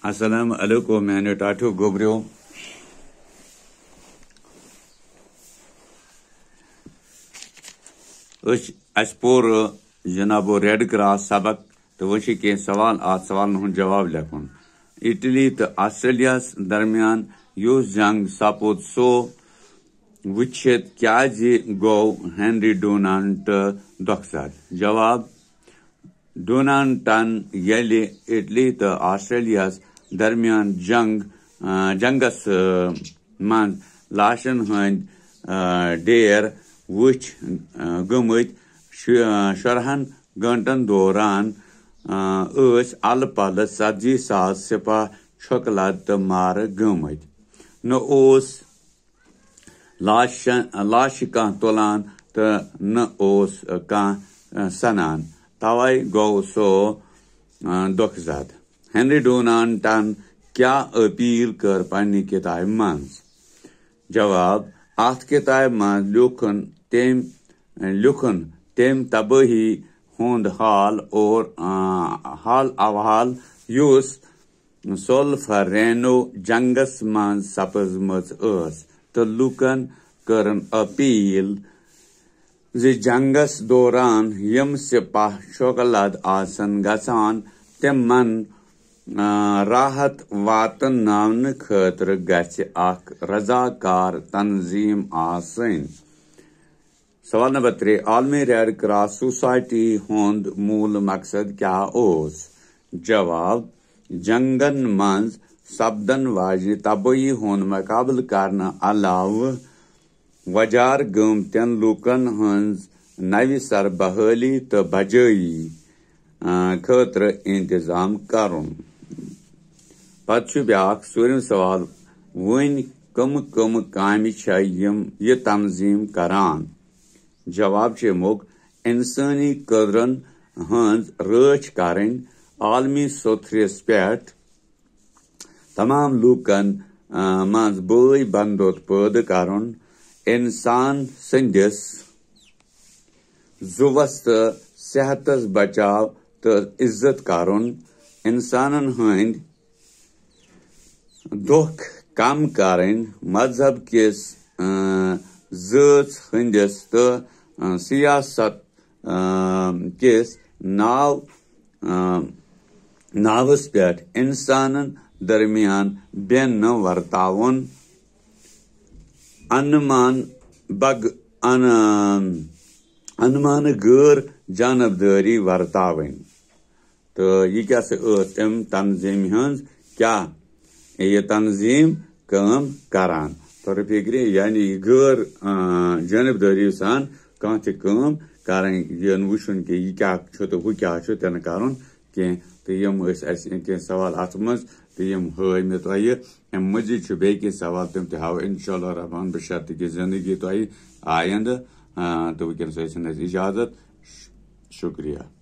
السلام علیکم میانیو ٹاٹھو گوبریو اس پور جنابو ریڈ کراس سبق تو وہ کی سوال ات سوالن ہند جواب لکھن اٹلی تو آسٹریلیا درمیان اس جنگ سپود سو وچھت کیازِ گو ہنری ڈونانٹ دۄکھسر جواب ڈونانٹن ییٚلہِ اٹلی تو آسٹریلیا درمیان جنگس من لاشن ہند ڈیر وچھ گمت 16 گھنٹن دوران الہ پلہ 40,000 سپاہ چھوکلد تو مارٕ گٔمٕتۍ نہ اوس لاشہِ کانٛہہ تُلان تہٕ نہ اوس کانٛہہ سنان توے گوٚو سُہ دۄکھٕ ہنری ڈونانٹن کیا اپیل کر پننہِ کتابہِ منٛز جواب اتھ کتابہِ منٛز لیُکھُن تٔمۍ تبٲہی ہُنٛد حال احوال یُس سولفرینو جنگس منٛز سپٕزمٕژ ٲس تہٕ لوٗکن کٔرٕن اپیل زِ جنگس دوران یِم سپاہ چھوکلد آسن گژھان تِمن راحت واتناونہٕ خٲطرٕ گژھِ اکھ رضاکار تنظیٖم آسٕنۍ سوال نمبر 3 عالمی ریڈ کراس سوسائٹی ہُنٛد موٗل مقصد کیا اوس جواب جنگن منٛز سپدن واجنہِ تبٲہی ہُنٛد مقابلہٕ کرنہٕ علاوٕ وجار گٔمتٮ۪ن لوٗکن ہٕنٛز نوِ سر بحٲلی تہٕ بجٲیی خٲطرٕ انتظام کرُن پتہٕ چھُ بیٛاکھ ژوٗرِم سوال وۄنۍ کٕمہٕ کامہِ چھےٚ یہِ تنظیٖم کران جواب چھُ امیُک انسٲنی قدرن ہٕنٛز رٲچھ کرٕنۍ عالمی سطحس پٮ۪ٹھ تمام لوٗکن منٛز بٲے بندُت پٲدٕ کرُن انسان سٕنٛدِس زُوس تہٕ صحتس بچاو تہٕ عزت کرُن انسانن ہٕنٛدۍ دۄکھ کم کرٕنۍ مذہب کِس ذٲژ ہٕنٛدِس تہٕ سیاست کِس ناوس پٮ۪ٹھ انسانن درمیان بینہٕ ورتاوُن انمانہٕ غٲر جانبدٲری ورتاوٕنۍ تہٕ یہِ کیٛاہ سا ٲس امہِ تنظیٖمہِ ہٕنٛز کیٛاہ یہِ تنظیٖم کٲم کران طور فکرِ یعنی غٲر جانبدٲری سان کانٛہہ تہِ کٲم کرٕنۍ یہِ نہٕ وٕچھُن کہِ یہِ کیٛاہ چھُ تہٕ ہُہ کیٛاہ چھُ تہِ نہٕ کرُن کینٛہہ تہٕ یِم ٲسۍ اسہِ کینٛہہ سوال اتھ منٛز تہٕ یِم ہٲے مےٚ تۄہہِ امہِ مزیٖد چھُ بیٚیہِ کینٛہہ سوال تِم تہِ ہاوٕ انشاء اللہ رحمان بشرطہِ کہِ زندگی تۄہہِ آیندٕ تہٕ وٕنکیٚنس ٲسِن اَسہِ اجازت شُکریہ